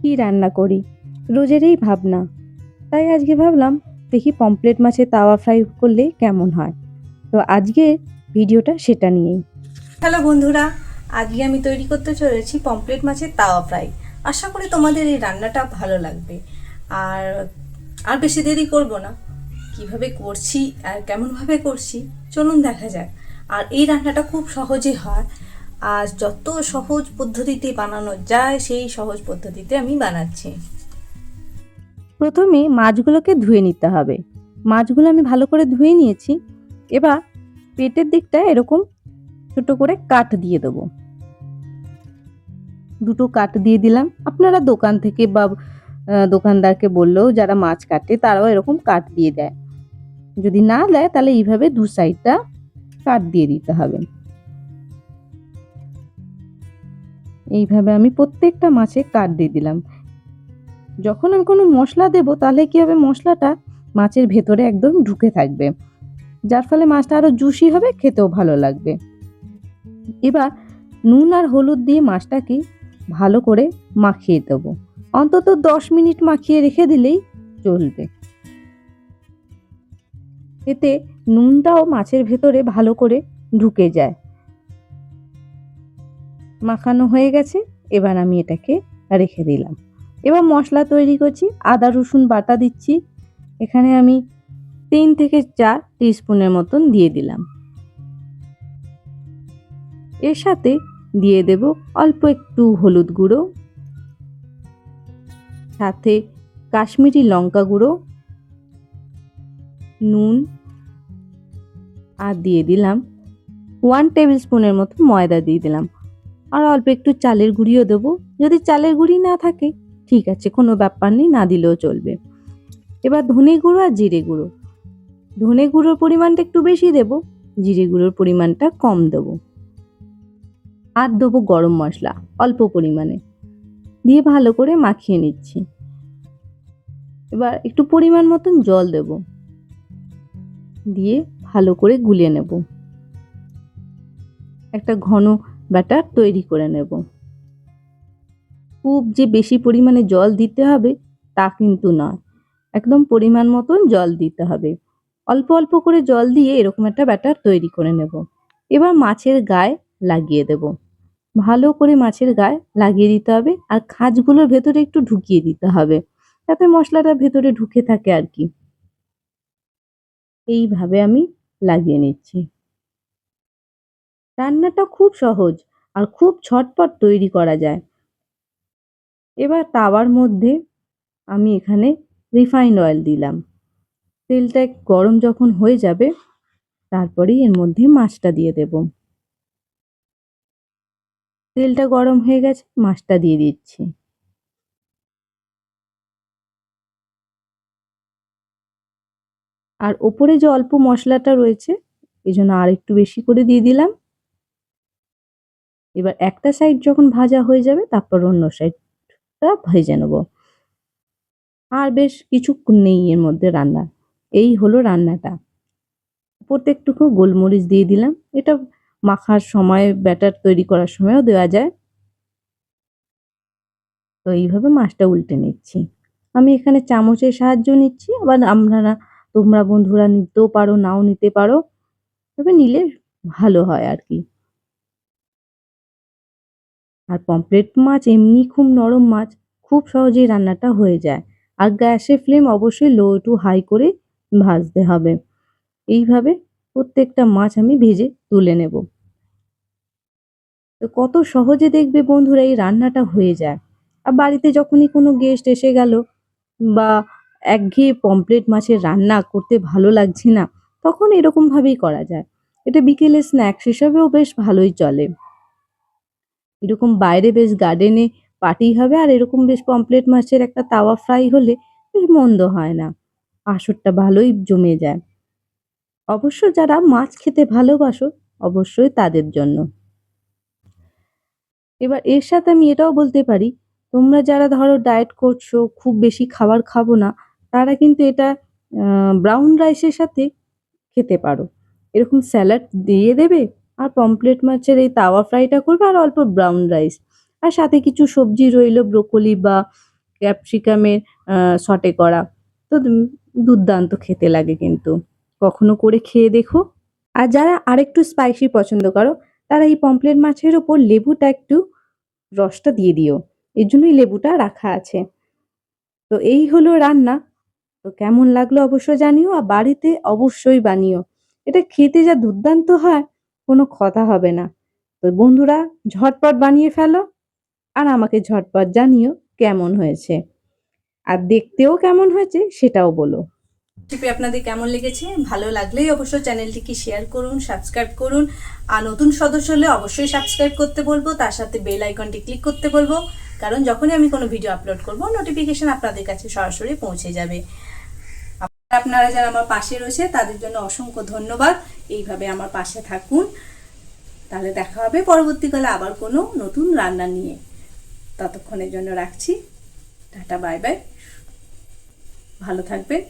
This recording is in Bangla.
কি রান্না করি, রোজের এই ভাবনা। তাই আজকে ভাবলাম দেখি পমফ্রেট মাছের তাওয়া ফ্রাই করলে কেমন হয়। তো আজকে ভিডিওটা সেটা নিয়েই। হ্যালো বন্ধুরা, আজকে আমি তৈরি করতে চলেছি পমফ্রেট মাছের তাওয়া ফ্রাই। আশা করি তোমাদের এই রান্নাটা ভালো লাগবে। আর আর বেশি দেরি করব না, কিভাবে করছি আর কেমনভাবে করছি চলুন দেখা যাক। আর এই রান্নাটা খুব সহজে হয়, আর যত সহজ পদ্ধতিতে বানানো যায় সেই সহজ পদ্ধতিতে আমি বানাচ্ছি। প্রথমে মাছগুলোকে ধুয়ে নিতে হবে। মাছগুলো আমি ভালো করে ধুয়ে নিয়েছি। এবার পেটের দিকটা এরকম ছোট করে কাট দিয়ে দেবো। দুটো কাট দিয়ে দিলাম। আপনারা দোকান থেকে বা দোকানদারকে বললেও যারা মাছ কাটে তারাও এরকম কাট দিয়ে দেয়। যদি না দেয় তাহলে এইভাবে দু সাইডটা কাট দিয়ে দিতে হবে। এইভাবে আমি প্রত্যেকটা মাছে কাট দিয়ে দিলাম। যখন আমি কোনো মশলা দেব তাহলে কি হবে, মশলাটা মাছের ভেতরে একদম ঢুকে থাকবে, যার ফলে মাছটা আরো জুসি হবে, খেতেও ভালো লাগবে। এবার নুন আর হলুদ দিয়ে মাছটাকে ভালো করে মাখিয়ে দেবো। অন্তত 10 মিনিট মাখিয়ে রেখে দিলেই চলবে। এতে নুনটাও মাছের ভেতরে ভালো করে ঢুকে যায়। মাখানো হয়ে গেছে, এবার আমি এটাকে রেখে দিলাম। এবার মশলা তৈরি করছি। আদা রসুন বাটা দিচ্ছি। এখানে আমি 3 থেকে 4 টিস্পুনের মতন দিয়ে দিলাম। এর সাথে দিয়ে দেব অল্প একটু হলুদ গুঁড়ো, সাথে কাশ্মীরি লঙ্কা গুঁড়ো, নুন, আর দিয়ে দিলাম 1 টেবিল স্পুনের মতো ময়দা দিয়ে দিলাম। আর অল্প একটু চালের গুঁড়িও দেবো। যদি চালের গুঁড়ি না থাকে ঠিক আছে, কোনো ব্যাপার নেই, না দিলেও চলবে। এবার ধনে গুঁড়ো আর জিরে গুঁড়ো। ধনে গুঁড়োর পরিমাণটা একটু বেশি দেব, জিরে গুঁড়োর পরিমাণটা কম দেব। আর দেবো গরম মশলা অল্প পরিমাণে, দিয়ে ভালো করে মাখিয়ে নিচ্ছি। এবার একটু পরিমাণ মতন জল দেব, দিয়ে ভালো করে গুলিয়ে নেব। একটা ঘন ব্যাটার তৈরি করে নেব। খুব যে বেশি পরিমাণে জল দিতে হবে তা কিন্তু নয়, একদম পরিমাণ মতন জল দিতে হবে। অল্প অল্প করে জল দিয়ে এরকম একটা ব্যাটার তৈরি করে নেব। এবার মাছের গায়ে লাগিয়ে দেব। ভালো করে মাছের গায়ে লাগিয়ে দিতে হবে, আর খাঁজগুলোর ভেতরে একটু ঢুকিয়ে দিতে হবে, যাতে মশলাটা ভেতরে ঢুকে থাকে আর কি। এইভাবে আমি লাগিয়ে নিচ্ছি। রান্নাটা খুব সহজ আর খুব ঝটপট তৈরি করা যায়। এবার তাওয়ার মধ্যে আমি এখানে রিফাইন্ড অয়েল দিলাম। তেলটা গরম যখন হয়ে যাবে তারপরেই এর মধ্যে মাছটা দিয়ে দেব। তেলটা গরম হয়ে গেছে, মাছটা দিয়ে দিচ্ছি। আর ওপরে যে অল্প মশলাটা রয়েছে এজন্য আর একটু বেশি করে দিয়ে দিলাম। এবার একটা সাইড যখন ভাজা হয়ে যাবে তারপর অন্য সাইডটা ভেজে নেব। আর বেশ কিছুক্ষণ নেই এর মধ্যে রান্না। এই হলো রান্নাটা। প্রত্যেকটুকু গোলমরিচ দিয়ে দিলাম। এটা মাখার সময়, ব্যাটার তৈরি করার সময়ও দেওয়া যায়। তো এইভাবে মাছটা উল্টে নিচ্ছি। আমি এখানে চামচের সাহায্য নিচ্ছি, আবার তোমরা বন্ধুরা নিতেও পারো, নাও নিতে পারো, তবে নিলে ভালো হয় আর কি। আর পমফ্রেট মাছ এমনি খুব নরম মাছ, খুব সহজেই রান্নাটা হয়ে যায়। আর গ্যাসের ফ্লেম অবশ্যই লো টু হাই করে ভাজতে হবে। এইভাবে প্রত্যেকটা মাছ আমি ভেজে তুলে নেব। তো কত সহজে দেখবে বন্ধুরা এই রান্নাটা হয়ে যায়। আর বাড়িতে যখনই কোনো গেস্ট এসে গেল, বা একঘেয়ে পমফ্রেট মাছের রান্না করতে ভালো লাগছে না, তখন এরকম ভাবেই করা যায়। এটা বিকেলে স্ন্যাক্স হিসাবেও বেশ ভালোই চলে। এরকম বাইরে বেশ গার্ডেনে পার্টি হবে, আর এরকম বেশ পমফ্রেট মাছের একটা তাওয়া ফ্রাই হলে বেশ মন্দ হয় না, আসরটা ভালোই জমে যায়। অবশ্য যারা মাছ খেতে ভালোবাসো অবশ্যই তাদের জন্য। এবার এর সাথে আমি এটাও বলতে পারি, তোমরা যারা ধরো ডায়েট করছো, খুব বেশি খাবার খাবো না, তারা কিন্তু এটা ব্রাউন রাইসের সাথে খেতে পারো। এরকম স্যালাড দিয়ে দেবে, আর পমফ্রেট মাছের এই তাওয়া ফ্রাইটা করবে, আর অল্প ব্রাউন রাইস, আর সাথে কিছু সবজি রইলো, ব্রোকলি বা ক্যাপসিকামের সটে করা। তো দুর্দান্ত খেতে লাগে কিন্তু, কখনো করে খেয়ে দেখো। আর যারা আরেকটু স্পাইসি পছন্দ করো তারা এই পমফ্রেট মাছের ওপর লেবুটা একটু রসটা দিয়ে দিও, এর জন্যই লেবুটা রাখা আছে। তো এই হলো রান্না। তো কেমন লাগলো অবশ্যই জানিও, আর বাড়িতে অবশ্যই বানিও। এটা খেতে যা দুর্দান্ত হয়, কোনো কথা হবে না। তো বন্ধুরা, ঝটপট বানিয়ে ফেলো আর আমাকে ঝটপট জানিও কেমন হয়েছে, আর দেখতেও কেমন হয়েছে সেটাও বলো। রেসিপি আপনাদের কেমন লেগেছে? ভালো লাগলেই অবশ্যই চ্যানেলটিকে শেয়ার করুন, সাবস্ক্রাইব করুন। আর নতুন সদস্য হলে অবশ্যই সাবস্ক্রাইব করতে বলবো, তার সাথে বেল আইকনটি ক্লিক করতে বলবো, কারণ যখনই আমি কোনো ভিডিও আপলোড করব নোটিফিকেশন আপনাদের কাছে সরাসরি পৌঁছে যাবে। আপনারা যারা আমার পাশে রয়েছে তাদের জন্য অসংখ্য ধন্যবাদ। এইভাবে আমার পাশে থাকুন, তাহলে দেখা হবে পরবর্তীকালে আবার কোনো নতুন রান্না নিয়ে। ততক্ষণের জন্য রাখছি, টাটা, বাই বাই, ভালো থাকবেন।